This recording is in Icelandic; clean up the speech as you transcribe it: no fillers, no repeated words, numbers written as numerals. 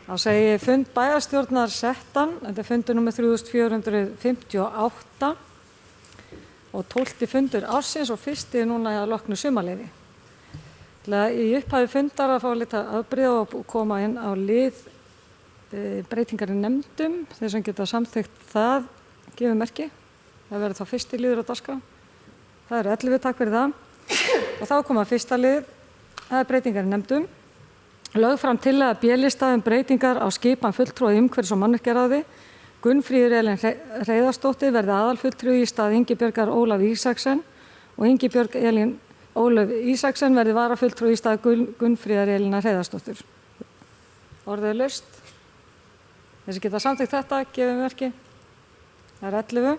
Þá segi ég fund bæjarstjórnar settan, þetta fundur númer 3458 og 12. fundur ársins og fyrsti núna að loknu sumarleyfi. Í upphafi fundar að fá lita afbrigða og koma inn á lið breytingar í nefndum, þeir sem geta samþykkt það, gefið merki. Það verður þá fyrsti liður á dagskrá. Það eru 11, takk fyrir það. Og þá koma fyrsta lið, það er breytingar í nefndum. Lögð fram tillaga B-lista breytingar á skipan fulltrúa í umhverfis- og mannvirkjaráði. Gunnfríður Elín Hreiðarsdóttir verði aðalfulltrúi í stað Ingibjargar Ólaf Ísaksen og Ingibjörg Elín Ólöf Ísaksen verði varafulltrúi í stað Gunnfríðar Elínar Hreiðarsdóttur. Orðið er laust. Þessi geta samþykkt þetta, gefið merki. Það er 11.